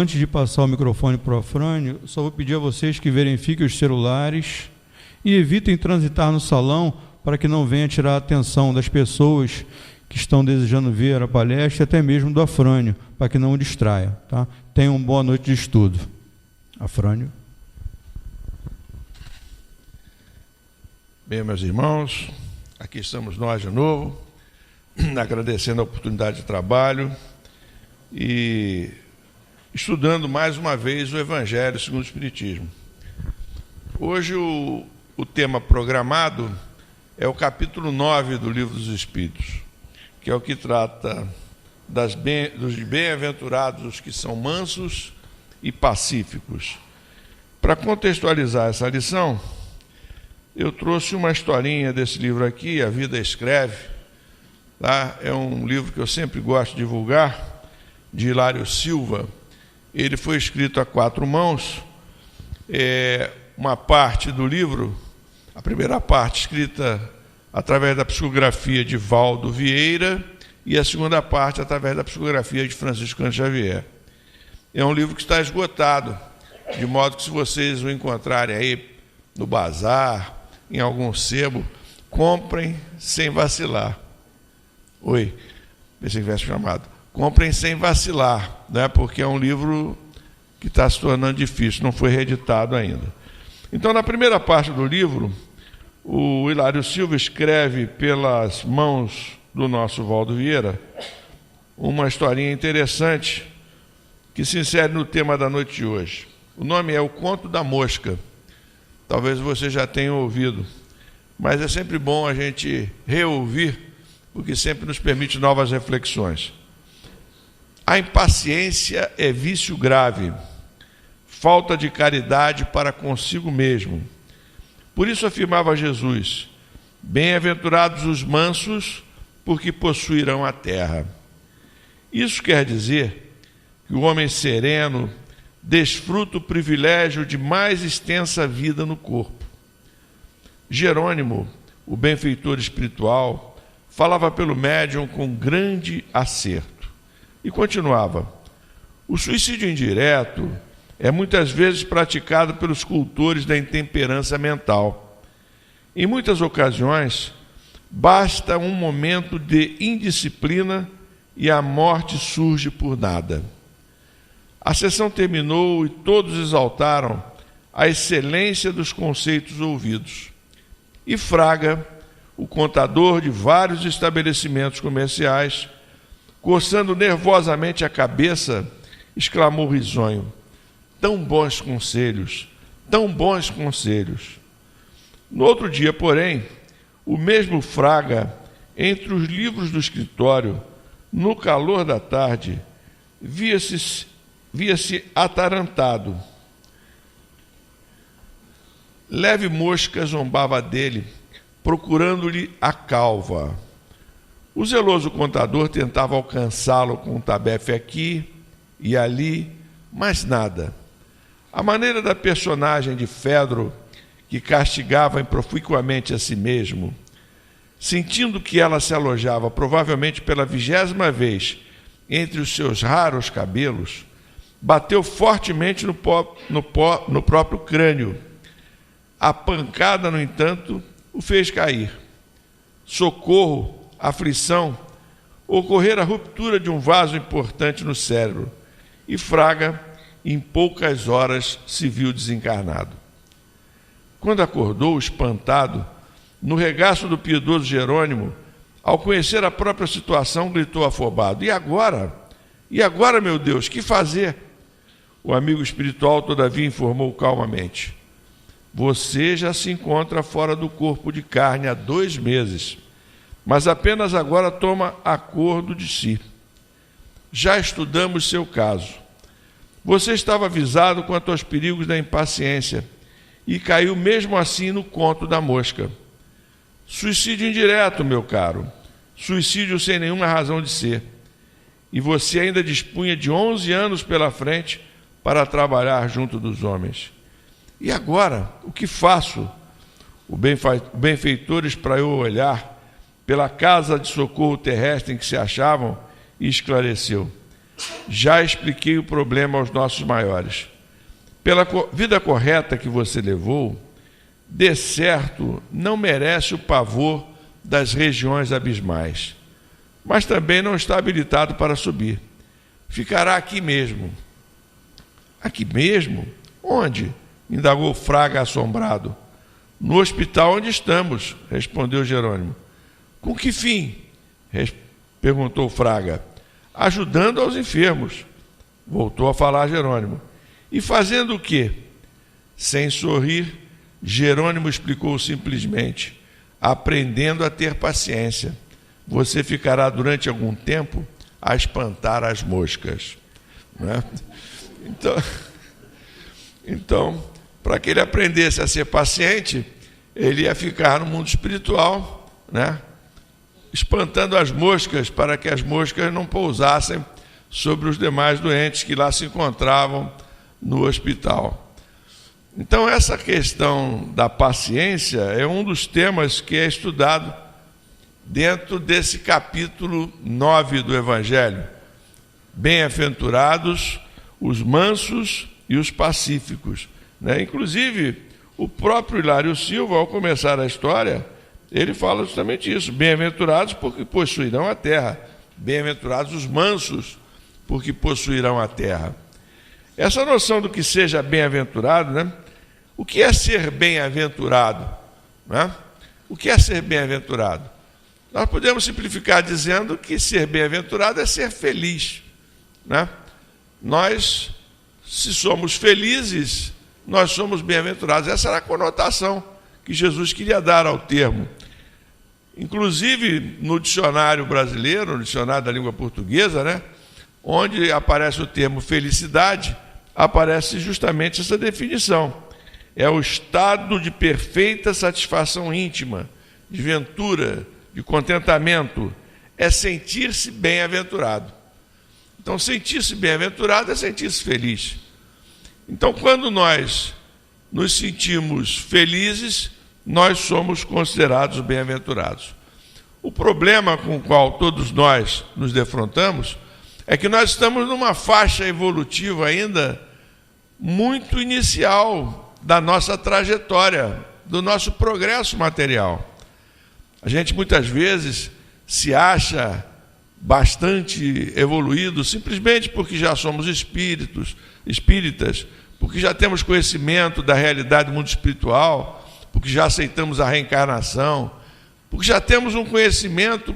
antes de passar o microfone para o Afrânio, só vou pedir a vocês que verifiquem os celulares e evitem transitar no salão para que não venha tirar a atenção das pessoas que estão desejando ver a palestra e até mesmo do Afrânio, para que não o distraia. Tá? Tenham uma boa noite de estudo. Afrânio. Bem, meus irmãos, aqui estamos nós de novo, agradecendo a oportunidade de trabalho e estudando mais uma vez o Evangelho segundo o Espiritismo. Hoje o tema programado é o capítulo 9 do Livro dos Espíritos, que é o que trata dos bem-aventurados os que são mansos e pacíficos. Para contextualizar essa lição, eu trouxe uma historinha desse livro aqui, A Vida Escreve. Tá? É um livro que eu sempre gosto de divulgar, de Hilário Silva. Ele foi escrito a 4 mãos. Uma parte do livro, a primeira parte, escrita através da psicografia de Valdo Vieira, e a segunda parte através da psicografia de Francisco Cândido Xavier. É um livro que está esgotado, de modo que, se vocês o encontrarem aí no bazar, em algum sebo, comprem sem vacilar. Oi, pensei que tivesse chamado. Comprem sem vacilar, né? Porque é um livro que está se tornando difícil, não foi reeditado ainda. Então, na primeira parte do livro, o Hilário Silva escreve pelas mãos do nosso Valdo Vieira uma historinha interessante que se insere no tema da noite de hoje. O nome é O Conto da Mosca. Talvez você já tenha ouvido, mas é sempre bom a gente reouvir, porque sempre nos permite novas reflexões. A impaciência é vício grave, falta de caridade para consigo mesmo. Por isso afirmava Jesus: bem-aventurados os mansos, porque possuirão a terra. Isso quer dizer que o homem sereno desfruta o privilégio de mais extensa vida no corpo. Jerônimo, o benfeitor espiritual, falava pelo médium com grande acerto e continuava: o suicídio indireto é muitas vezes praticado pelos cultores da intemperança mental. Em muitas ocasiões, basta um momento de indisciplina e a morte surge por nada. A sessão terminou e todos exaltaram a excelência dos conceitos ouvidos. E Fraga, o contador de vários estabelecimentos comerciais, coçando nervosamente a cabeça, exclamou risonho: tão bons conselhos, tão bons conselhos. No outro dia, porém, o mesmo Fraga, entre os livros do escritório, no calor da tarde, via-se atarantado. Leve mosca zombava dele, procurando-lhe a calva. O zeloso contador tentava alcançá-lo com um tabefe aqui e ali, mas nada. A maneira da personagem de Fedro, que castigava proficuamente a si mesmo, sentindo que ela se alojava provavelmente pela 20ª vez entre os seus raros cabelos, bateu fortemente no próprio crânio. A pancada, no entanto, o fez cair. Socorro, aflição, ocorrera a ruptura de um vaso importante no cérebro, e Fraga, em poucas horas, se viu desencarnado. Quando acordou, espantado, no regaço do piedoso Jerônimo, ao conhecer a própria situação, gritou afobado: E agora? E agora, meu Deus, que fazer? O amigo espiritual, todavia, informou calmamente: você já se encontra fora do corpo de carne há 2 meses, mas apenas agora toma acordo de si. Já estudamos seu caso. Você estava avisado quanto aos perigos da impaciência e caiu mesmo assim no conto da mosca. Suicídio indireto, meu caro, suicídio sem nenhuma razão de ser. E você ainda dispunha de 11 anos pela frente para trabalhar junto dos homens. E agora, o que faço? O benfeitor espraiou o olhar pela casa de socorro terrestre em que se achavam e esclareceu: Já expliquei o problema aos nossos maiores. Pela vida correta que você levou, de certo não merece o pavor das regiões abismais, mas também não está habilitado para subir. Ficará aqui mesmo. Aqui mesmo? Onde? Indagou Fraga assombrado. No hospital onde estamos, respondeu Jerônimo. Com que fim? Perguntou Fraga. Ajudando aos enfermos. Voltou a falar Jerônimo. E fazendo o quê? Sem sorrir, Jerônimo explicou simplesmente. Aprendendo a ter paciência. Você ficará durante algum tempo a espantar as moscas. Não é? Então, para que ele aprendesse a ser paciente, ele ia ficar no mundo espiritual, né? Espantando as moscas, para que as moscas não pousassem sobre os demais doentes que lá se encontravam no hospital. Então, essa questão da paciência é um dos temas que é estudado dentro desse capítulo 9 do Evangelho. Bem-aventurados os mansos e os pacíficos, né? Inclusive, o próprio Hilário Silva, ao começar a história, ele fala justamente isso. Bem-aventurados porque possuirão a terra. Bem-aventurados os mansos porque possuirão a terra. Essa noção do que seja bem-aventurado, né? O que é ser bem-aventurado? Né? O que é ser bem-aventurado? Nós podemos simplificar dizendo que ser bem-aventurado é ser feliz, né? Nós, se somos felizes, nós somos bem-aventurados. Essa era a conotação que Jesus queria dar ao termo. Inclusive, no dicionário brasileiro, no dicionário da língua portuguesa, né, onde aparece o termo felicidade, aparece justamente essa definição. É o estado de perfeita satisfação íntima, de ventura, de contentamento. É sentir-se bem-aventurado. Então, sentir-se bem-aventurado é sentir-se feliz. Então, quando nós nos sentimos felizes, nós somos considerados bem-aventurados. O problema com o qual todos nós nos defrontamos é que nós estamos numa faixa evolutiva ainda muito inicial da nossa trajetória, do nosso progresso material. A gente muitas vezes se acha bastante evoluído simplesmente porque já somos espíritas, porque já temos conhecimento da realidade do mundo espiritual, porque já aceitamos a reencarnação, porque já temos um conhecimento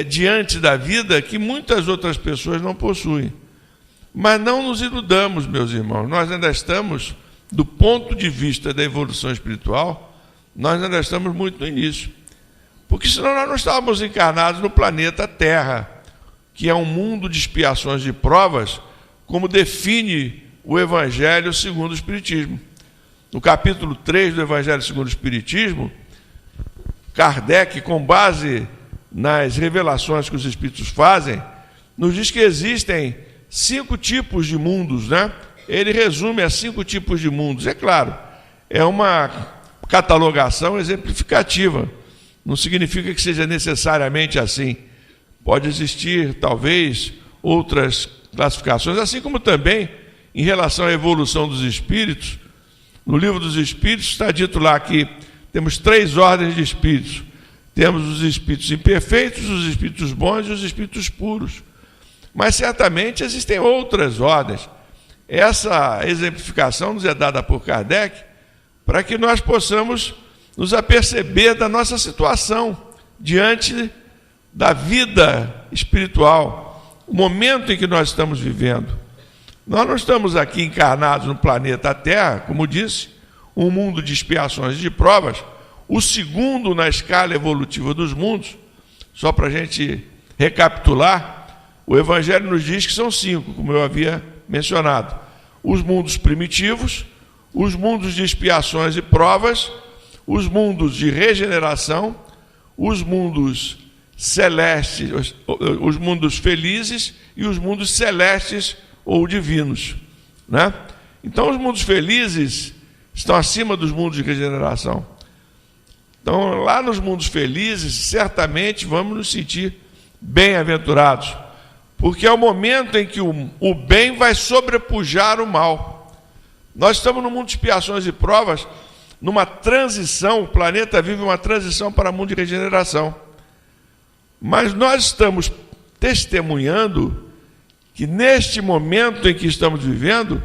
diante da vida que muitas outras pessoas não possuem. Mas não nos iludamos, meus irmãos, nós ainda estamos, do ponto de vista da evolução espiritual, nós ainda estamos muito no início. Porque senão nós não estávamos encarnados no planeta Terra, que é um mundo de expiações e provas, como define o Evangelho segundo o Espiritismo. No capítulo 3 do Evangelho segundo o Espiritismo, Kardec, com base nas revelações que os Espíritos fazem, nos diz que existem 5 tipos de mundos, né? Ele resume a 5 tipos de mundos. É claro, é uma catalogação exemplificativa. Não significa que seja necessariamente assim. Pode existir, talvez, outras classificações, assim como também, em relação à evolução dos espíritos, no Livro dos Espíritos está dito lá que temos 3 ordens de espíritos. Temos os espíritos imperfeitos, os espíritos bons e os espíritos puros. Mas certamente existem outras ordens. Essa exemplificação nos é dada por Kardec para que nós possamos nos aperceber da nossa situação diante da vida espiritual, o momento em que nós estamos vivendo. Nós não estamos aqui encarnados no planeta Terra, como disse, um mundo de expiações e de provas, o segundo na escala evolutiva dos mundos. Só para a gente recapitular, o Evangelho nos diz que são 5, como eu havia mencionado. Os mundos primitivos, os mundos de expiações e provas, os mundos de regeneração, os mundos celestes, os mundos felizes e os mundos celestes ou divinos, né? Então, os mundos felizes estão acima dos mundos de regeneração. Então, lá nos mundos felizes, certamente vamos nos sentir bem-aventurados, porque é o momento em que o bem vai sobrepujar o mal. Nós estamos num mundo de expiações e provas, numa transição, o planeta vive uma transição para um mundo de regeneração. Mas nós estamos testemunhando que neste momento em que estamos vivendo,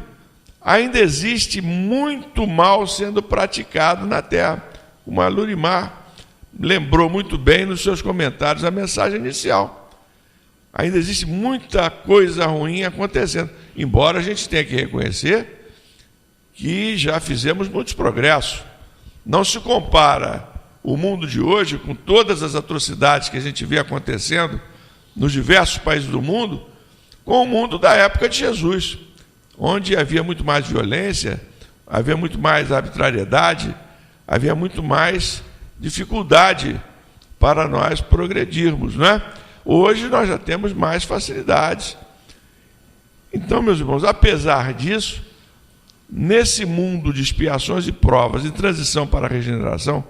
ainda existe muito mal sendo praticado na Terra. Como a Lurimar lembrou muito bem nos seus comentários a mensagem inicial. Ainda existe muita coisa ruim acontecendo, embora a gente tenha que reconhecer que já fizemos muitos progressos. Não se compara o mundo de hoje, com todas as atrocidades que a gente vê acontecendo nos diversos países do mundo, com o mundo da época de Jesus, onde havia muito mais violência, havia muito mais arbitrariedade, havia muito mais dificuldade para nós progredirmos, não é? Hoje nós já temos mais facilidades. Então, meus irmãos, apesar disso, nesse mundo de expiações e provas, em transição para a regeneração,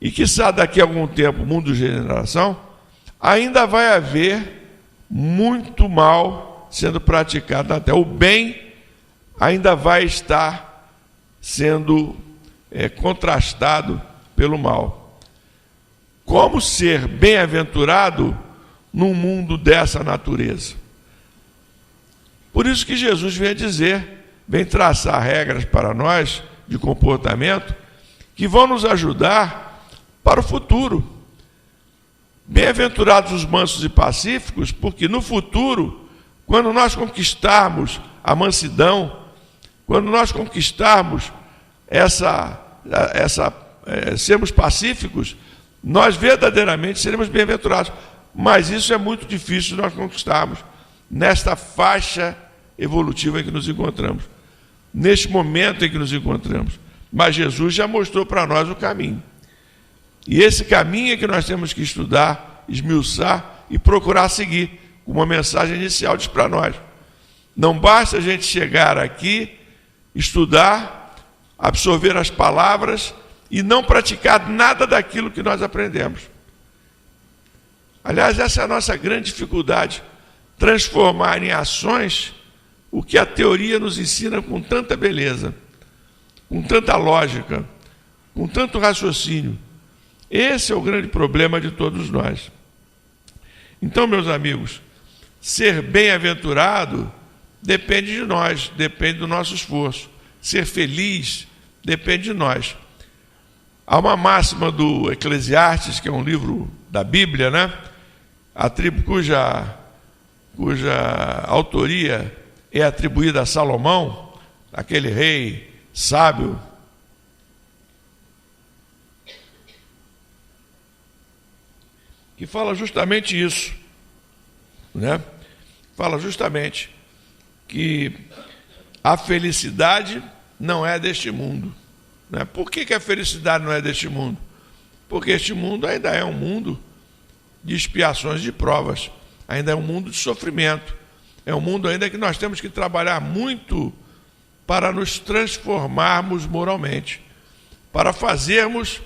e quiçá daqui a algum tempo, mundo de regeneração, ainda vai haver muito mal sendo praticado até. O bem ainda vai estar sendo contrastado pelo mal. Como ser bem-aventurado num mundo dessa natureza? Por isso que Jesus vem dizer, vem traçar regras para nós de comportamento que vão nos ajudar para o futuro. Bem-aventurados os mansos e pacíficos, porque no futuro, quando nós conquistarmos a mansidão, quando nós conquistarmos sermos pacíficos, nós verdadeiramente seremos bem-aventurados. Mas isso é muito difícil de nós conquistarmos nesta faixa evolutiva em que nos encontramos, neste momento em que nos encontramos. Mas Jesus já mostrou para nós o caminho. E esse caminho é que nós temos que estudar, esmiuçar e procurar seguir, como a mensagem inicial diz para nós. Não basta a gente chegar aqui, estudar, absorver as palavras e não praticar nada daquilo que nós aprendemos. Aliás, essa é a nossa grande dificuldade, transformar em ações o que a teoria nos ensina com tanta beleza, com tanta lógica, com tanto raciocínio. Esse é o grande problema de todos nós. Então, meus amigos, ser bem-aventurado depende de nós, depende do nosso esforço. Ser feliz depende de nós. Há uma máxima do Eclesiastes, que é um livro da Bíblia, né? Cuja autoria é atribuída a Salomão, aquele rei sábio, que fala justamente isso, né? Fala justamente que a felicidade não é deste mundo, né? Por que a felicidade não é deste mundo? Porque este mundo ainda é um mundo de expiações e de provas, ainda é um mundo de sofrimento, é um mundo ainda que nós temos que trabalhar muito para nos transformarmos moralmente, para fazermos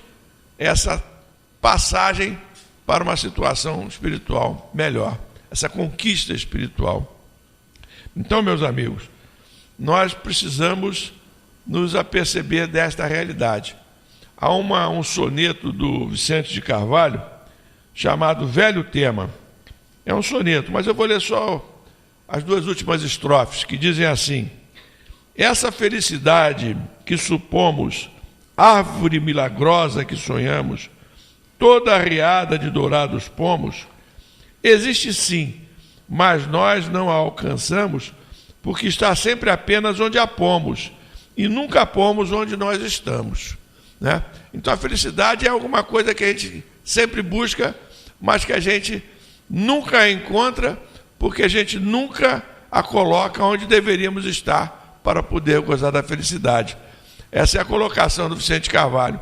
essa passagem para uma situação espiritual melhor, essa conquista espiritual. Então, meus amigos, nós precisamos nos aperceber desta realidade. Há um soneto do Vicente de Carvalho, chamado Velho Tema. É um soneto, mas eu vou ler só as duas últimas estrofes, que dizem assim: essa felicidade que supomos, árvore milagrosa que sonhamos, toda arriada de dourados pomos, existe sim, mas nós não a alcançamos, porque está sempre apenas onde a pomos, e nunca pomos onde nós estamos, né? Então a felicidade é alguma coisa que a gente sempre busca, mas que a gente nunca a encontra, porque a gente nunca a coloca onde deveríamos estar para poder gozar da felicidade. Essa é a colocação do Vicente Carvalho.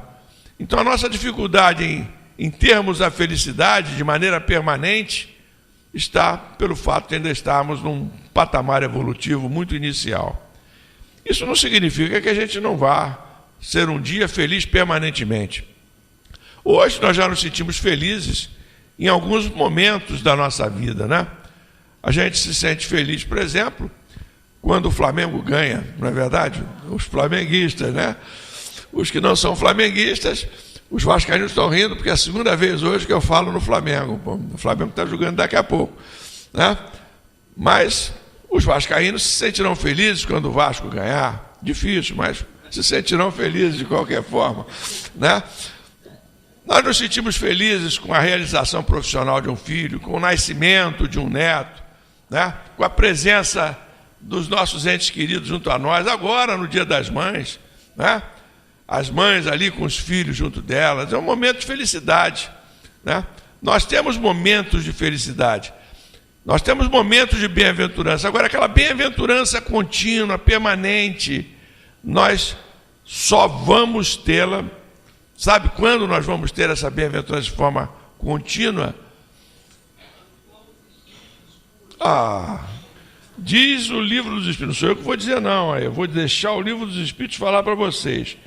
Então a nossa dificuldade em termos a felicidade de maneira permanente está pelo fato de ainda estarmos num patamar evolutivo muito inicial. Isso não significa que a gente não vá ser um dia feliz permanentemente. Hoje nós já nos sentimos felizes em alguns momentos da nossa vida, né? A gente se sente feliz, por exemplo, quando o Flamengo ganha, não é verdade? Os flamenguistas, né? Os que não são flamenguistas, os vascaínos estão rindo, porque é a segunda vez hoje que eu falo no Flamengo. O Flamengo está jogando daqui a pouco, né? Mas os vascaínos se sentirão felizes quando o Vasco ganhar. Difícil, mas se sentirão felizes de qualquer forma, né? Nós nos sentimos felizes com a realização profissional de um filho, com o nascimento de um neto, né? Com a presença dos nossos entes queridos junto a nós, agora no Dia das Mães, né? As mães ali com os filhos junto delas, é um momento de felicidade, né? Nós temos momentos de felicidade, nós temos momentos de bem-aventurança. Agora, aquela bem-aventurança contínua, permanente, nós só vamos tê-la. Sabe quando nós vamos ter essa bem-aventurança de forma contínua? Diz o livro dos Espíritos, não sou eu que vou dizer não, eu vou deixar o livro dos Espíritos falar para vocês,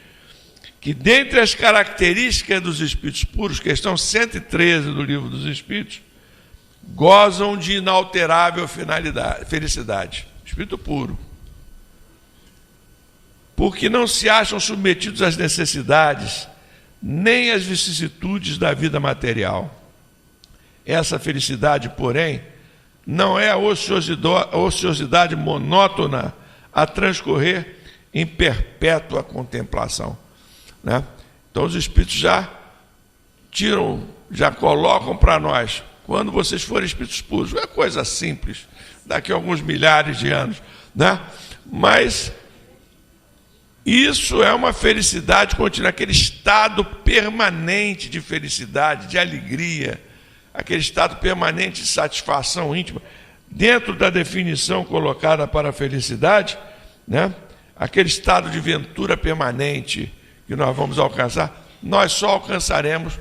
que dentre as características dos Espíritos puros, questão 113 do livro dos Espíritos, gozam de inalterável felicidade, Espírito puro, porque não se acham submetidos às necessidades, nem às vicissitudes da vida material. Essa felicidade, porém, não é a ociosidade monótona a transcorrer em perpétua contemplação, né? Então os Espíritos já colocam para nós, quando vocês forem Espíritos puros, é coisa simples, daqui a alguns milhares de anos, né? Mas isso é uma felicidade contínua, aquele estado permanente de felicidade, de alegria, aquele estado permanente de satisfação íntima, dentro da definição colocada para a felicidade, né? Aquele estado de ventura permanente que nós vamos alcançar, nós só alcançaremos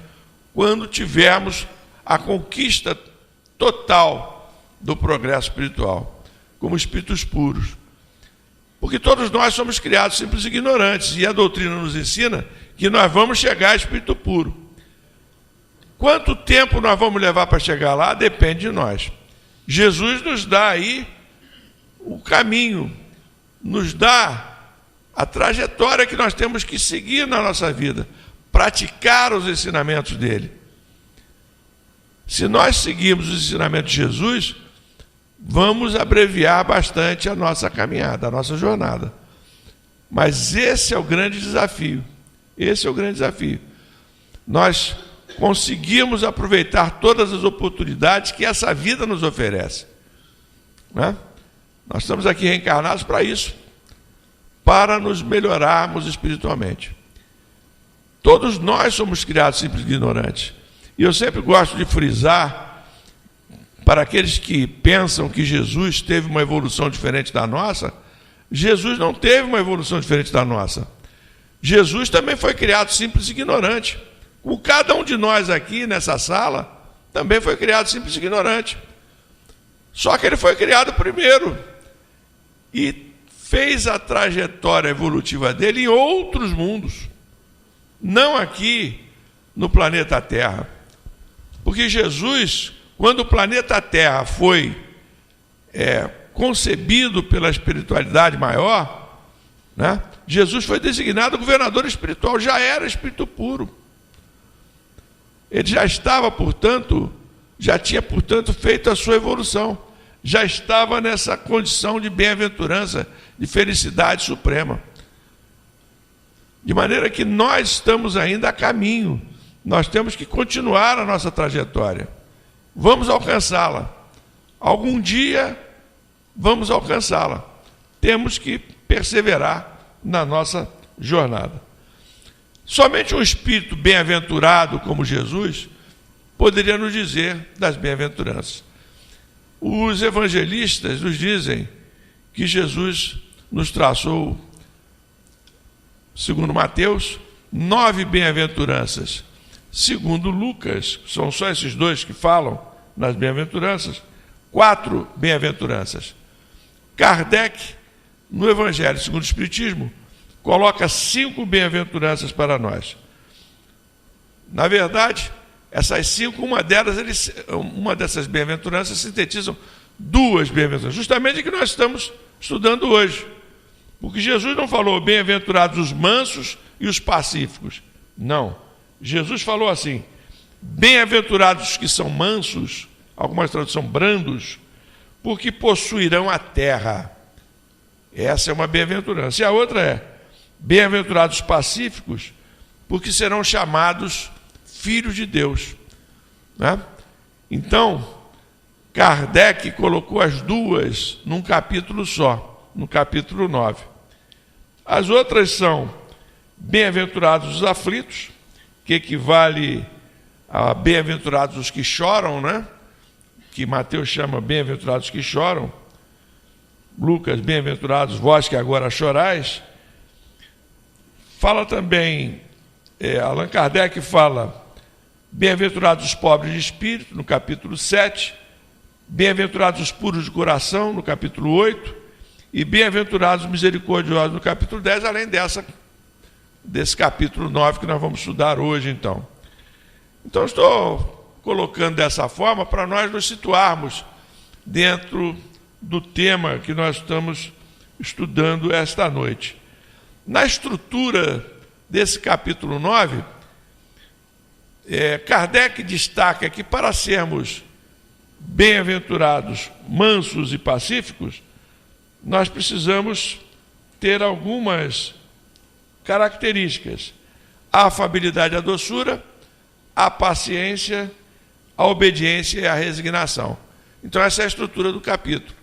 quando tivermos a conquista total do progresso espiritual, como espíritos puros. Porque todos nós somos criados simples e ignorantes, e a doutrina nos ensina que nós vamos chegar a espírito puro. Quanto tempo nós vamos levar para chegar lá, depende de nós. Jesus nos dá aí o caminho, nos dá a trajetória que nós temos que seguir na nossa vida, praticar os ensinamentos dele. Se nós seguirmos os ensinamentos de Jesus, vamos abreviar bastante a nossa caminhada, a nossa jornada. Mas esse é o grande desafio. Esse é o grande desafio. Nós conseguimos aproveitar todas as oportunidades que essa vida nos oferece, né? Nós estamos aqui reencarnados para isso, para nos melhorarmos espiritualmente. Todos nós somos criados simples e ignorantes. E eu sempre gosto de frisar, para aqueles que pensam que Jesus teve uma evolução diferente da nossa, Jesus não teve uma evolução diferente da nossa. Jesus também foi criado simples e ignorante. Como cada um de nós aqui nessa sala também foi criado simples e ignorante. Só que ele foi criado primeiro e fez a trajetória evolutiva dele em outros mundos, não aqui no planeta Terra. Porque Jesus, quando o planeta Terra foi concebido pela espiritualidade maior, né, Jesus foi designado governador espiritual, já era espírito puro. Ele já estava, portanto, já tinha, portanto, feito a sua evolução, já estava nessa condição de bem-aventurança, de felicidade suprema. De maneira que nós estamos ainda a caminho, nós temos que continuar a nossa trajetória. Vamos alcançá-la. Algum dia vamos alcançá-la. Temos que perseverar na nossa jornada. Somente um espírito bem-aventurado como Jesus poderia nos dizer das bem-aventuranças. Os evangelistas nos dizem que Jesus nos traçou, segundo Mateus, 9 bem-aventuranças. Segundo Lucas, são só esses dois que falam nas bem-aventuranças, 4 bem-aventuranças. Kardec, no Evangelho segundo o Espiritismo, coloca 5 bem-aventuranças para nós. Na verdade, essas 5, uma dessas bem-aventuranças sintetizam duas bem-aventuranças, justamente o que nós estamos estudando hoje. Porque Jesus não falou bem-aventurados os mansos e os pacíficos. Não. Jesus falou assim: bem-aventurados os que são mansos, algumas traduções brandos, porque possuirão a terra. Essa é uma bem-aventurança. E a outra é: bem-aventurados os pacíficos, porque serão chamados filhos de Deus. Né? Então, Kardec colocou as duas num capítulo só, no capítulo 9. As outras são bem-aventurados os aflitos, que equivale a bem-aventurados os que choram, né? Que Mateus chama bem-aventurados os que choram. Lucas, bem-aventurados vós que agora chorais. Fala também, Allan Kardec fala, bem-aventurados os pobres de espírito, no capítulo 7. Bem-aventurados os puros de coração, no capítulo 8. E bem-aventurados os misericordiosos, no capítulo 10, além desse capítulo 9 que nós vamos estudar hoje, então. Então, estou colocando dessa forma para nós nos situarmos dentro do tema que nós estamos estudando esta noite. Na estrutura desse capítulo 9, Kardec destaca que para sermos bem-aventurados, mansos e pacíficos, nós precisamos ter algumas características: a afabilidade e a doçura, a paciência, a obediência e a resignação. Então essa é a estrutura do capítulo,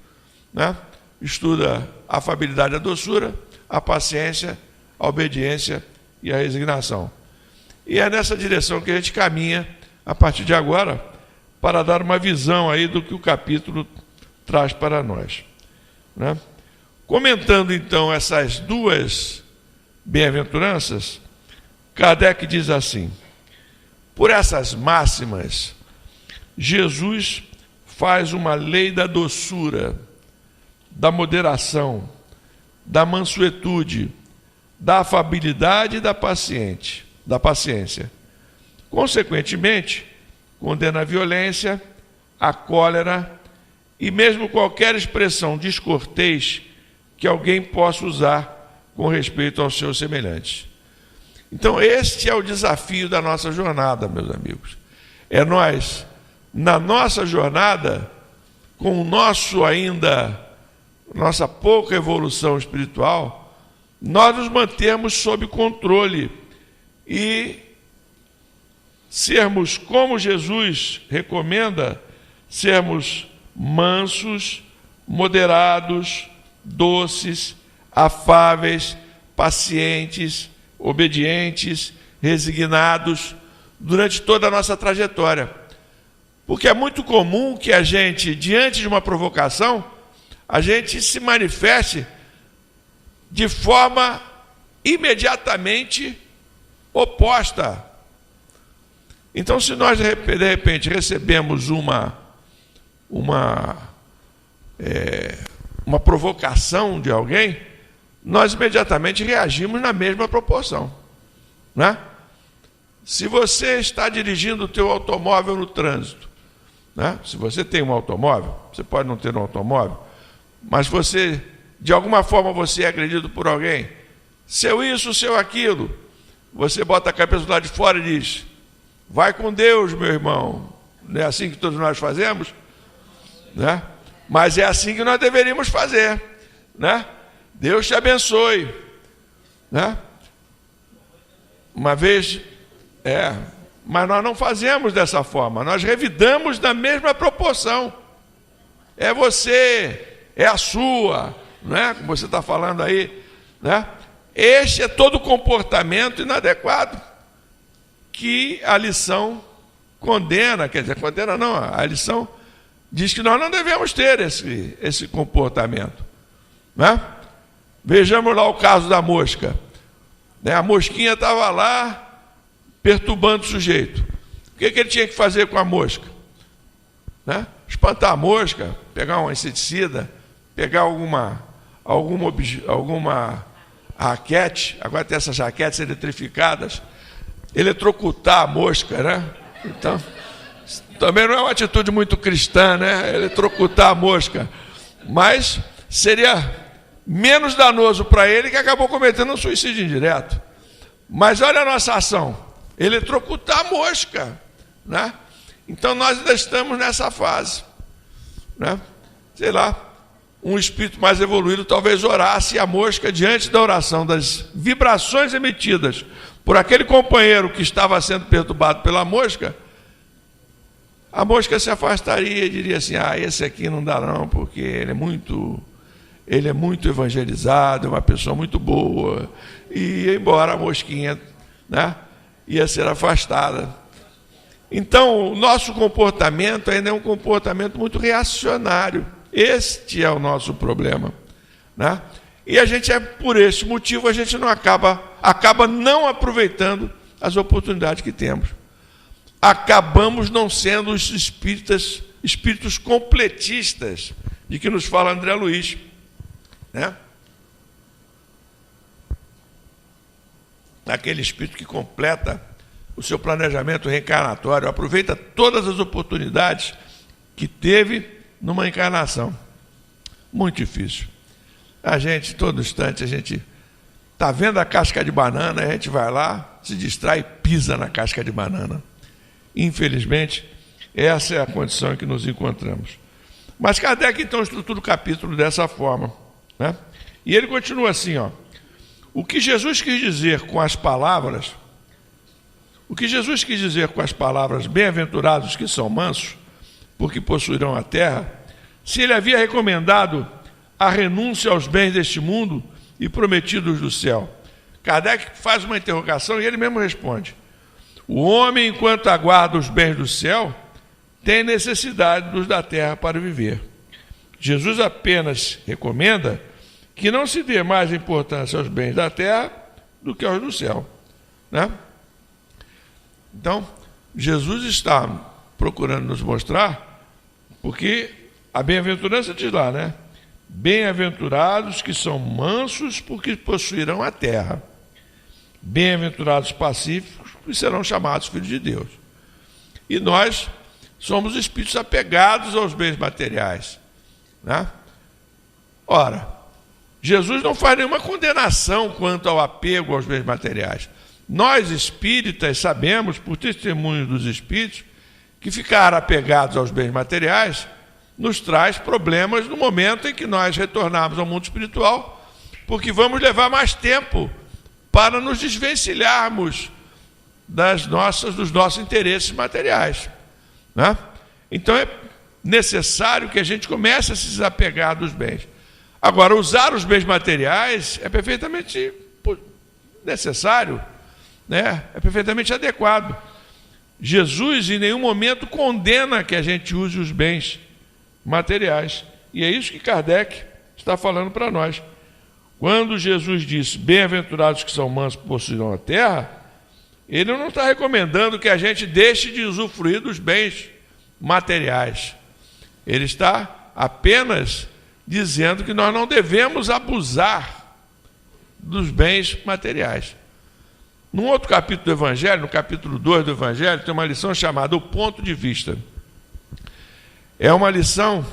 né? Estuda a afabilidade e a doçura, a paciência, a obediência e a resignação. E é nessa direção que a gente caminha a partir de agora, para dar uma visão aí do que o capítulo traz para nós, né? Comentando então essas duas bem-aventuranças, Kardec diz assim: por essas máximas, Jesus faz uma lei da doçura, da moderação, da mansuetude, da afabilidade e da paciência. Consequentemente, condena a violência, a cólera e mesmo qualquer expressão descortês que alguém possa usar com respeito aos seus semelhantes. Então, este é o desafio da nossa jornada, meus amigos. É nós, na nossa jornada, com o nossa pouca evolução espiritual, nós nos mantermos sob controle e sermos, como Jesus recomenda, sermos mansos, moderados, doces, afáveis, pacientes, obedientes, resignados, durante toda a nossa trajetória. Porque é muito comum que a gente, diante de uma provocação, a gente se manifeste de forma imediatamente oposta. Então, se nós, de repente, recebemos uma provocação de alguém, nós imediatamente reagimos na mesma proporção, né? Se você está dirigindo o teu automóvel no trânsito, né? Se você tem um automóvel, você pode não ter um automóvel, mas você, de alguma forma, você é agredido por alguém, seu isso, seu aquilo, você bota a cabeça do lado de fora e diz: vai com Deus, meu irmão. Não é assim que todos nós fazemos, né? Mas é assim que nós deveríamos fazer, né? Deus te abençoe, né? Uma vez, mas nós não fazemos dessa forma, nós revidamos na mesma proporção. É você, é a sua, né? Como você está falando aí, né? Este é todo comportamento inadequado que a lição condena, quer dizer, condena não, a lição diz que nós não devemos ter esse comportamento, né? Vejamos lá o caso da mosca, né? A mosquinha estava lá perturbando o sujeito. O que ele tinha que fazer com a mosca? Né? Espantar a mosca, pegar um inseticida, pegar alguma raquete, agora tem essas raquetes eletrificadas, eletrocutar a mosca, né? Então, Também não é uma atitude muito cristã, né? Eletrocutar a mosca. Mas seria menos danoso para ele, que acabou cometendo um suicídio indireto. Mas olha a nossa ação. Eletrocutar a mosca, né? Então nós ainda estamos nessa fase, né? Sei lá, um espírito mais evoluído talvez orasse a mosca diante da oração, das vibrações emitidas por aquele companheiro que estava sendo perturbado pela mosca. A mosca se afastaria e diria assim: esse aqui não dá não, porque ele é muito evangelizado, é uma pessoa muito boa. E ia embora a mosquinha, né? Ia ser afastada. Então, o nosso comportamento ainda é um comportamento muito reacionário. Este é o nosso problema, né? E por esse motivo, a gente não acaba não aproveitando as oportunidades que temos. Acabamos não sendo os espíritos completistas de que nos fala André Luiz, né? Aquele espírito que completa o seu planejamento reencarnatório, aproveita todas as oportunidades que teve numa encarnação. Muito difícil. Todo instante, a gente está vendo a casca de banana, a gente vai lá, se distrai e pisa na casca de banana. Infelizmente, essa é a condição em que nos encontramos. Mas Kardec, então, estrutura o capítulo dessa forma, né? E ele continua assim, ó. O que Jesus quis dizer com as palavras bem-aventurados que são mansos, porque possuirão a terra, se ele havia recomendado a renúncia aos bens deste mundo e prometidos do céu. Kardec faz uma interrogação e ele mesmo responde: o homem, enquanto aguarda os bens do céu, tem necessidade dos da terra para viver. Jesus apenas recomenda que não se dê mais importância aos bens da terra do que aos do céu, né? Então, Jesus está procurando nos mostrar, porque a bem-aventurança diz lá, né? Bem-aventurados que são mansos, porque possuirão a terra. Bem-aventurados pacíficos, que serão chamados filhos de Deus. E nós somos espíritos apegados aos bens materiais, né? Ora, Jesus não faz nenhuma condenação quanto ao apego aos bens materiais. Nós espíritas sabemos, por testemunho dos espíritos, que ficar apegados aos bens materiais nos traz problemas no momento em que nós retornarmos ao mundo espiritual, porque vamos levar mais tempo para nos desvencilharmos dos nossos interesses materiais, né? Então é necessário que a gente comece a se desapegar dos bens. Agora, usar os bens materiais é perfeitamente necessário, né? É perfeitamente adequado. Jesus em nenhum momento condena que a gente use os bens materiais. E é isso que Kardec está falando para nós. Quando Jesus disse, bem-aventurados que são mansos possuirão a terra, ele não está recomendando que a gente deixe de usufruir dos bens materiais. Ele está apenas dizendo que nós não devemos abusar dos bens materiais. Num outro capítulo do Evangelho, no capítulo 2 do Evangelho, tem uma lição chamada O Ponto de Vista. É uma lição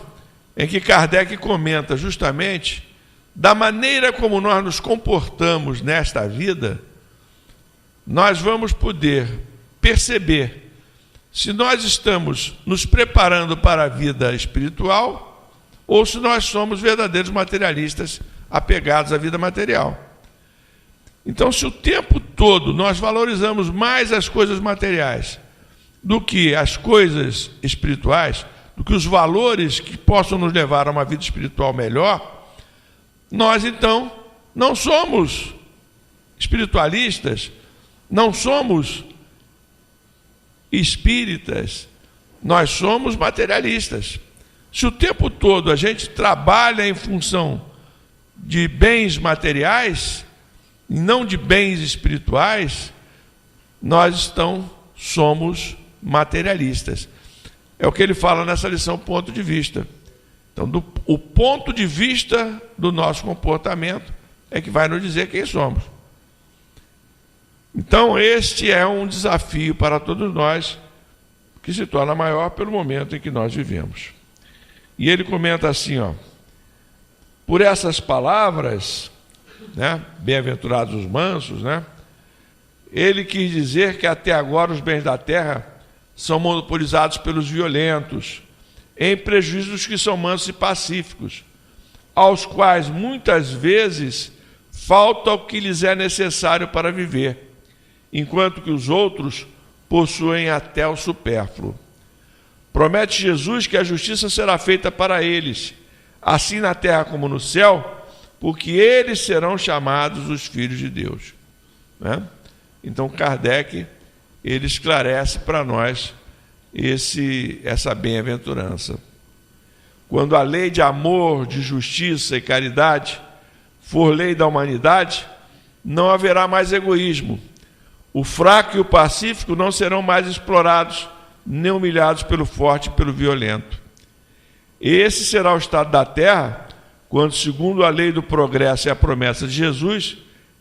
em que Kardec comenta justamente da maneira como nós nos comportamos nesta vida, nós vamos poder perceber se nós estamos nos preparando para a vida espiritual ou se nós somos verdadeiros materialistas apegados à vida material. Então, se o tempo todo nós valorizamos mais as coisas materiais do que as coisas espirituais, do que os valores que possam nos levar a uma vida espiritual melhor, nós então não somos espiritualistas, não somos espíritas, nós somos materialistas. Se o tempo todo a gente trabalha em função de bens materiais, não de bens espirituais, nós então somos materialistas. É o que ele fala nessa lição, ponto de vista. Então, o ponto de vista do nosso comportamento é que vai nos dizer quem somos. Então, este é um desafio para todos nós, que se torna maior pelo momento em que nós vivemos. E ele comenta assim, por essas palavras, bem-aventurados os mansos, ele quis dizer que até agora os bens da terra são monopolizados pelos violentos, em prejuízo dos que são mansos e pacíficos, aos quais muitas vezes falta o que lhes é necessário para viver, enquanto que os outros possuem até o supérfluo. Promete Jesus que a justiça será feita para eles, assim na terra como no céu, porque eles serão chamados os filhos de Deus. Então Kardec, ele esclarece para nós essa bem-aventurança. Quando a lei de amor, de justiça e caridade for lei da humanidade, não haverá mais egoísmo. O fraco e o pacífico não serão mais explorados nem humilhados pelo forte e pelo violento. Esse será o estado da terra quando, segundo a lei do progresso e a promessa de Jesus,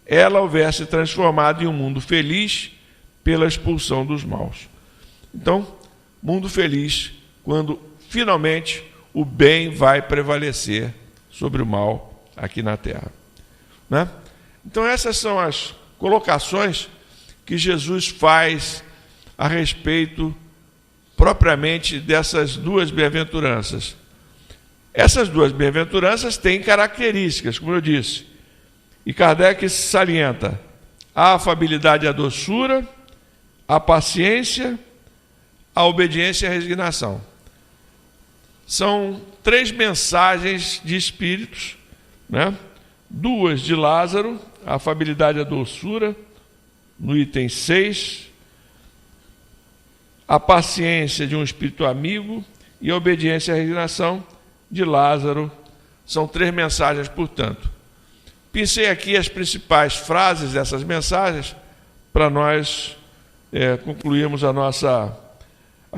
ela houver se transformado em um mundo feliz pela expulsão dos maus. Então, mundo feliz quando finalmente o bem vai prevalecer sobre o mal aqui na terra. Então essas são as colocações que Jesus faz a respeito propriamente dessas duas bem-aventuranças. Essas duas bem-aventuranças têm características, como eu disse, e Kardec salienta a afabilidade e a doçura, a paciência, a obediência e a resignação. São 3 mensagens de espíritos, Duas de Lázaro, a afabilidade e a doçura, no item 6, a paciência de um espírito amigo e a obediência e a resignação de Lázaro. São 3 mensagens, portanto. Pensei aqui as principais frases dessas mensagens para nós concluirmos as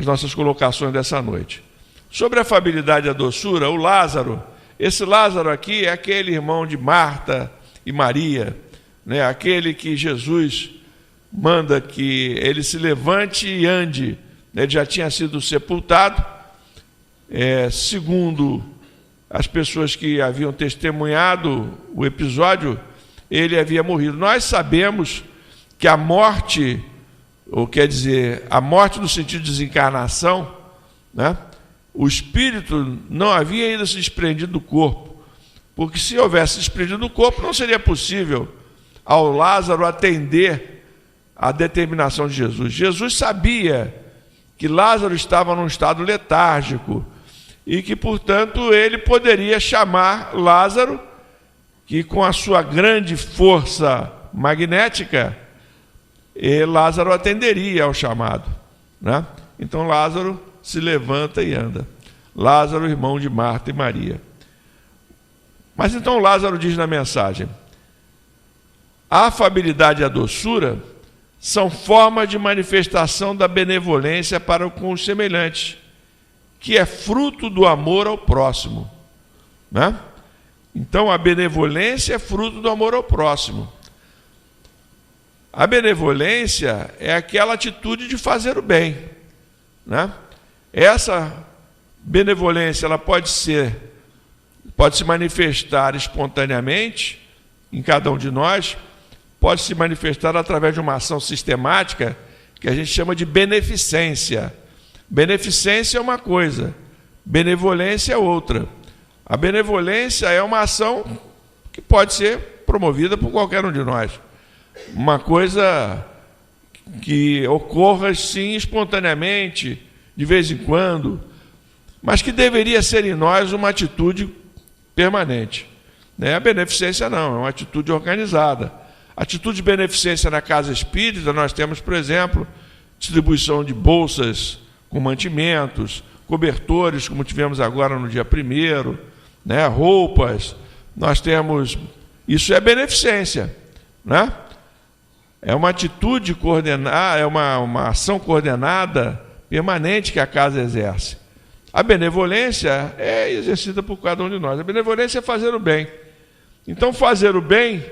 nossas colocações dessa noite. Sobre a afabilidade e a doçura, o Lázaro, esse Lázaro aqui é aquele irmão de Marta e Maria, aquele que Jesus manda que ele se levante e ande. Ele já tinha sido sepultado, segundo as pessoas que haviam testemunhado o episódio, ele havia morrido. Nós sabemos que a morte, ou quer dizer, a morte no sentido de desencarnação, o espírito não havia ainda se desprendido do corpo, porque se houvesse se desprendido do corpo, não seria possível ao Lázaro atender à determinação de Jesus. Jesus sabia que Lázaro estava num estado letárgico e que, portanto, ele poderia chamar Lázaro, que com a sua grande força magnética, Lázaro atenderia ao chamado. Então Lázaro se levanta e anda. Lázaro, irmão de Marta e Maria. Mas então Lázaro diz na mensagem: a afabilidade e a doçura são formas de manifestação da benevolência para com os semelhantes, que é fruto do amor ao próximo. Então a benevolência é fruto do amor ao próximo. A benevolência é aquela atitude de fazer o bem. Essa benevolência ela pode se manifestar espontaneamente em cada um de nós, pode se manifestar através de uma ação sistemática que a gente chama de beneficência. Beneficência é uma coisa, benevolência é outra. A benevolência é uma ação que pode ser promovida por qualquer um de nós. Uma coisa que ocorra, sim, espontaneamente, de vez em quando, mas que deveria ser em nós uma atitude permanente. A beneficência não, é uma atitude organizada. Atitude de beneficência na casa espírita, nós temos, por exemplo, distribuição de bolsas com mantimentos, cobertores, como tivemos agora no dia 1º, roupas, nós temos... Isso é beneficência, É uma atitude coordenada, é uma ação coordenada permanente que a casa exerce. A benevolência é exercida por cada um de nós. A benevolência é fazer o bem. Então, fazer o bem,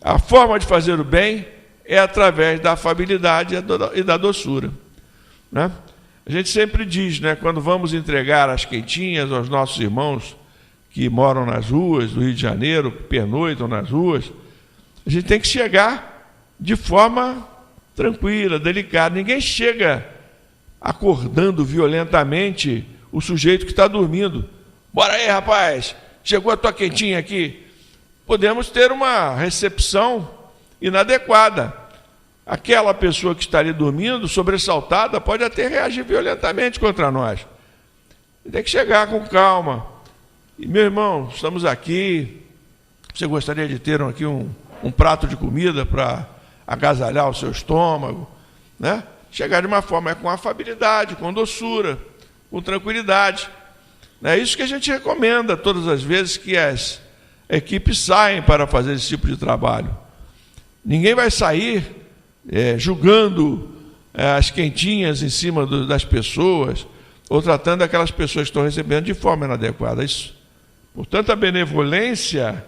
a forma de fazer o bem é através da afabilidade e da doçura. A gente sempre diz, né, quando vamos entregar as quentinhas aos nossos irmãos que moram nas ruas do Rio de Janeiro, que pernoitam nas ruas, a gente tem que chegar de forma tranquila, delicada. Ninguém chega acordando violentamente o sujeito que está dormindo. Bora aí, rapaz, chegou a tua quentinha aqui. Podemos ter uma recepção inadequada. Aquela pessoa que está ali dormindo, sobressaltada, pode até reagir violentamente contra nós. Tem que chegar com calma. E, meu irmão, estamos aqui. Você gostaria de ter aqui um prato de comida para agasalhar o seu estômago, né? Chegar de uma forma com afabilidade, com doçura, com tranquilidade. É isso que a gente recomenda todas as vezes que as equipes saem para fazer esse tipo de trabalho. Ninguém vai sair julgando as quentinhas em cima das pessoas ou tratando aquelas pessoas que estão recebendo de forma inadequada. Isso. Portanto, a benevolência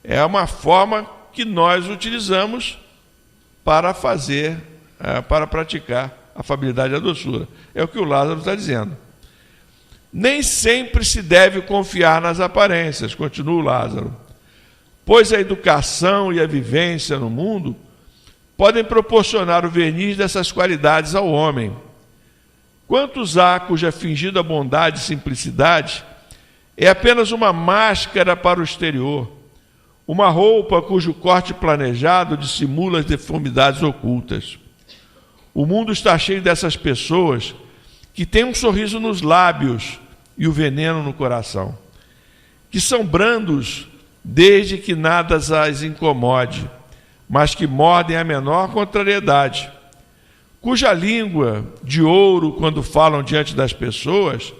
é uma forma que nós utilizamos para fazer, para praticar a afabilidade e a doçura. É o que o Lázaro está dizendo. Nem sempre se deve confiar nas aparências, continua o Lázaro, pois a educação e a vivência no mundo podem proporcionar o verniz dessas qualidades ao homem. Quantos há cuja fingida bondade e simplicidade é apenas uma máscara para o exterior, uma roupa cujo corte planejado dissimula as deformidades ocultas. O mundo está cheio dessas pessoas que têm um sorriso nos lábios e o veneno no coração, que são brandos desde que nada as incomode, mas que mordem a menor contrariedade, cuja língua de ouro, quando falam diante das pessoas,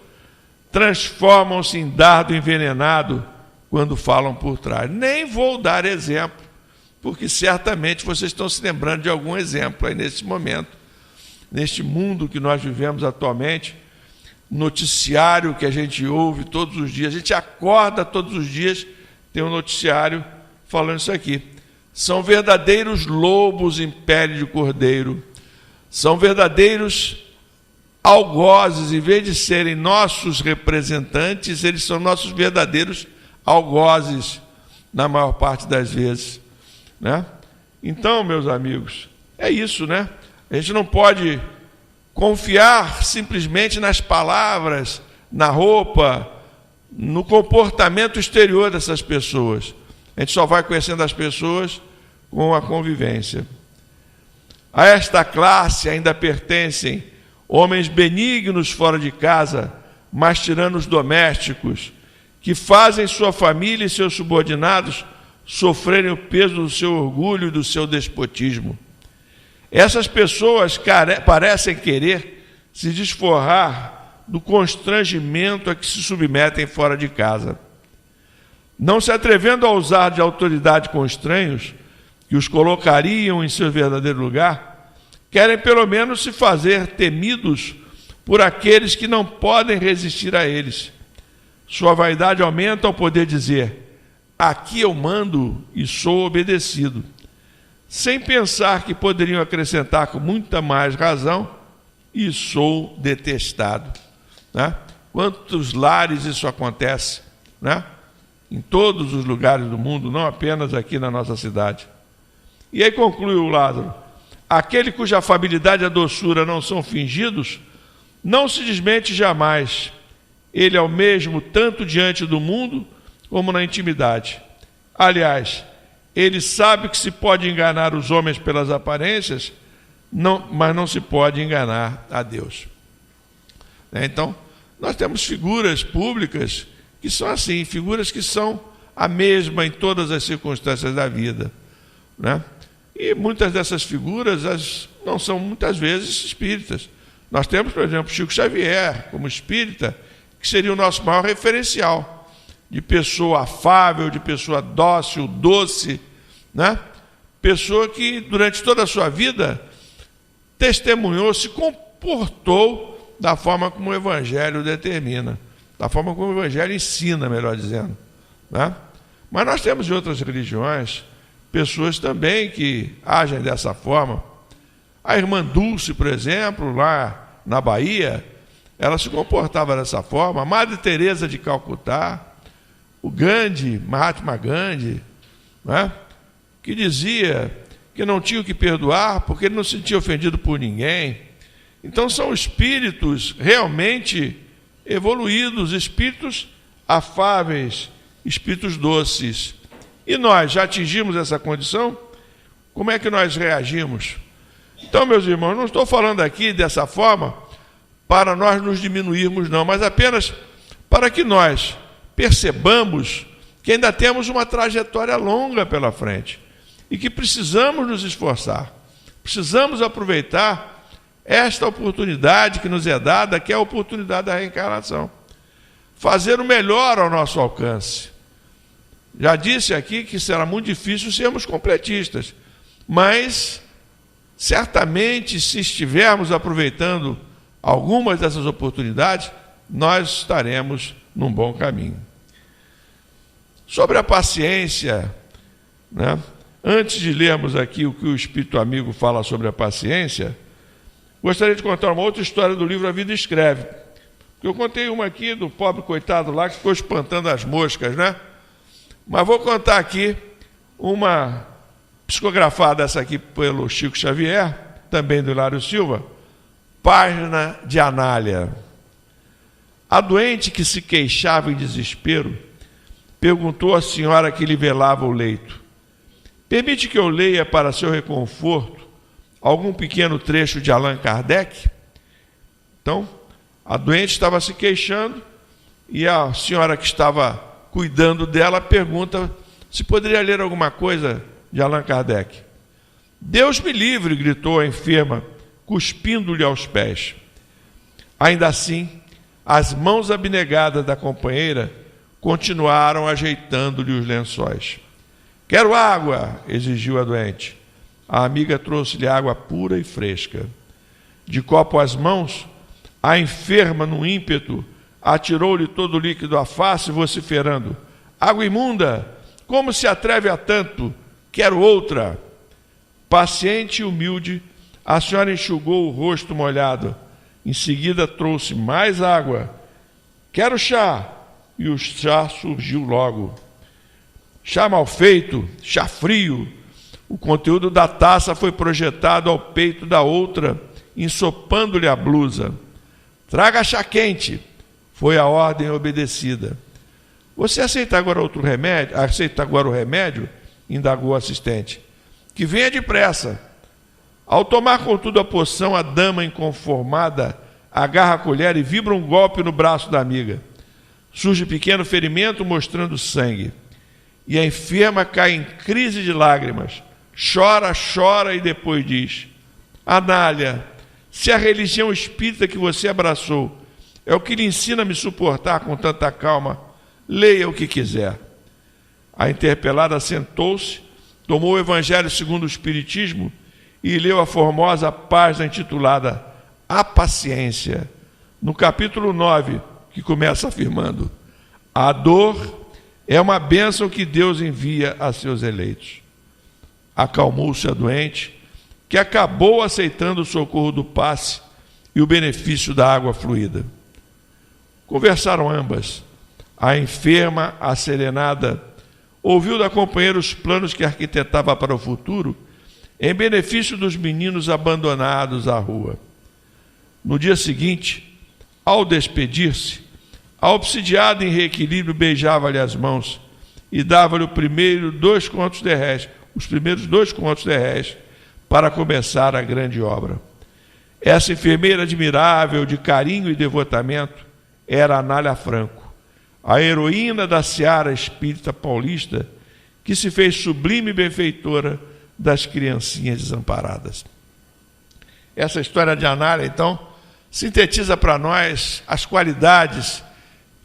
transformam-se em dardo envenenado quando falam por trás. Nem vou dar exemplo, porque certamente vocês estão se lembrando de algum exemplo aí nesse momento, neste mundo que nós vivemos atualmente, noticiário que a gente ouve todos os dias, a gente acorda todos os dias, tem um noticiário falando isso aqui. São verdadeiros lobos em pele de cordeiro, são verdadeiros algozes, em vez de serem nossos representantes, eles são nossos verdadeiros algozes, na maior parte das vezes, né? Então, meus amigos, é isso, né? A gente não pode confiar simplesmente nas palavras, na roupa, no comportamento exterior dessas pessoas. A gente só vai conhecendo as pessoas com a convivência. A esta classe ainda pertencem homens benignos fora de casa, mas tiranos domésticos, que fazem sua família e seus subordinados sofrerem o peso do seu orgulho e do seu despotismo. Essas pessoas parecem querer se desforrar do constrangimento a que se submetem fora de casa. Não se atrevendo a usar de autoridade com estranhos, que os colocariam em seu verdadeiro lugar, querem pelo menos se fazer temidos por aqueles que não podem resistir a eles. Sua vaidade aumenta ao poder dizer: aqui eu mando e sou obedecido, sem pensar que poderiam acrescentar com muita mais razão: e sou detestado. Né? Quantos lares isso acontece, né? Em todos os lugares do mundo, não apenas aqui na nossa cidade. E aí conclui o Lázaro: aquele cuja afabilidade e a doçura não são fingidos, não se desmente jamais. Ele é o mesmo tanto diante do mundo como na intimidade. Aliás, ele sabe que se pode enganar os homens pelas aparências, mas não se pode enganar a Deus. Então, nós temos figuras públicas que são assim, figuras que são a mesma em todas as circunstâncias da vida, né? E muitas dessas figuras não são muitas vezes espíritas. Nós temos, por exemplo, Chico Xavier como espírita, que seria o nosso maior referencial, de pessoa afável, de pessoa dócil, doce, né? Pessoa que durante toda a sua vida testemunhou, se comportou da forma como o Evangelho determina, da forma como o Evangelho ensina, melhor dizendo, né? Mas nós temos em outras religiões pessoas também que agem dessa forma. A irmã Dulce, por exemplo, lá na Bahia, ela se comportava dessa forma. A Madre Teresa de Calcutá, o Gandhi, Mahatma Gandhi, né, que dizia que não tinha o que perdoar porque ele não se sentia ofendido por ninguém. Então são espíritos realmente evoluídos, espíritos afáveis, espíritos doces. E nós já atingimos essa condição? Como é que nós reagimos? Então, meus irmãos, não estou falando aqui dessa forma para nós nos diminuirmos, não, mas apenas para que nós percebamos que ainda temos uma trajetória longa pela frente e que precisamos nos esforçar, precisamos aproveitar esta oportunidade que nos é dada, que é a oportunidade da reencarnação. Fazer o melhor ao nosso alcance. Já disse aqui que será muito difícil sermos completistas, mas certamente, se estivermos aproveitando algumas dessas oportunidades, nós estaremos num bom caminho. Sobre a paciência, né? Antes de lermos aqui o que o Espírito Amigo fala sobre a paciência, gostaria de contar uma outra história do livro A Vida Escreve. Eu contei uma aqui do pobre coitado lá que ficou espantando as moscas, né? Mas vou contar aqui uma psicografada, essa aqui pelo Chico Xavier, também do Hilário Silva, página de Anália. A doente que se queixava em desespero perguntou à senhora que lhe velava o leito: permite que eu leia para seu reconforto algum pequeno trecho de Allan Kardec? Então, a doente estava se queixando e a senhora que estava cuidando dela pergunta se poderia ler alguma coisa de Allan Kardec. Deus me livre, gritou a enferma, cuspindo-lhe aos pés. Ainda assim, as mãos abnegadas da companheira continuaram ajeitando-lhe os lençóis. Quero água, exigiu a doente. A amiga trouxe-lhe água pura e fresca. De copo às mãos, a enferma, num ímpeto, atirou-lhe todo o líquido à face, vociferando: água imunda! Como se atreve a tanto? Quero outra! Paciente e humilde, a senhora enxugou o rosto molhado. Em seguida trouxe mais água. Quero chá! E o chá surgiu logo. Chá mal feito, chá frio. O conteúdo da taça foi projetado ao peito da outra, ensopando-lhe a blusa. Traga chá quente. Foi a ordem obedecida. Você aceita agora outro remédio? Aceita agora o remédio? Indagou o assistente. Que venha depressa. Ao tomar, contudo, a poção, a dama inconformada agarra a colher e vibra um golpe no braço da amiga. Surge pequeno ferimento mostrando sangue. E a enferma cai em crise de lágrimas. Chora, chora e depois diz: Anália, se a religião espírita que você abraçou é o que lhe ensina a me suportar com tanta calma, leia o que quiser. A interpelada sentou-se, tomou o Evangelho segundo o Espiritismo e leu a formosa página intitulada A Paciência, no capítulo 9, que começa afirmando: a dor é uma bênção que Deus envia a seus eleitos. Acalmou-se a doente, que acabou aceitando o socorro do passe e o benefício da água fluida. Conversaram ambas. A enferma, asserenada, ouviu da companheira os planos que arquitetava para o futuro em benefício dos meninos abandonados à rua. No dia seguinte, ao despedir-se, a obsidiada em reequilíbrio beijava-lhe as mãos e dava-lhe os primeiros 2 contos de réis para começar a grande obra. Essa enfermeira admirável de carinho e devotamento era Anália Franco, a heroína da seara espírita paulista que se fez sublime benfeitora das criancinhas desamparadas. Essa história de Anália, então, sintetiza para nós as qualidades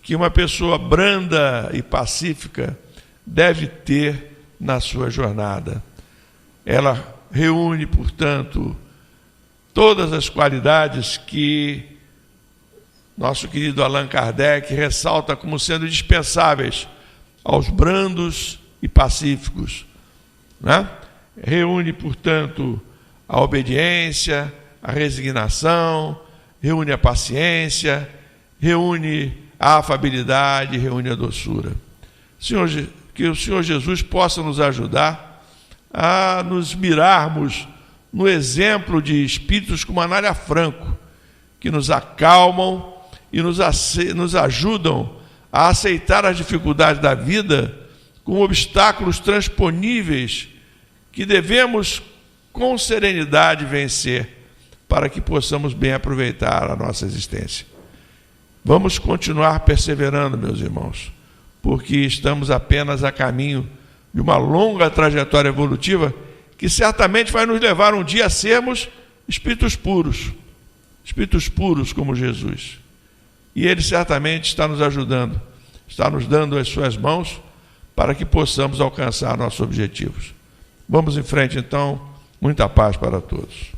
que uma pessoa branda e pacífica deve ter na sua jornada. Ela reúne, portanto, todas as qualidades que nosso querido Allan Kardec ressalta como sendo indispensáveis aos brandos e pacíficos, né? Reúne, portanto, a obediência, a resignação, reúne a paciência, reúne a afabilidade, reúne a doçura. Que o Senhor Jesus possa nos ajudar a nos mirarmos no exemplo de espíritos como Anália Franco, que nos acalmam e nos ajudam a aceitar as dificuldades da vida como obstáculos transponíveis que devemos com serenidade vencer para que possamos bem aproveitar a nossa existência. Vamos continuar perseverando, meus irmãos, porque estamos apenas a caminho de uma longa trajetória evolutiva que certamente vai nos levar um dia a sermos espíritos puros como Jesus. E Ele certamente está nos ajudando, está nos dando as suas mãos para que possamos alcançar nossos objetivos. Vamos em frente, então. Muita paz para todos.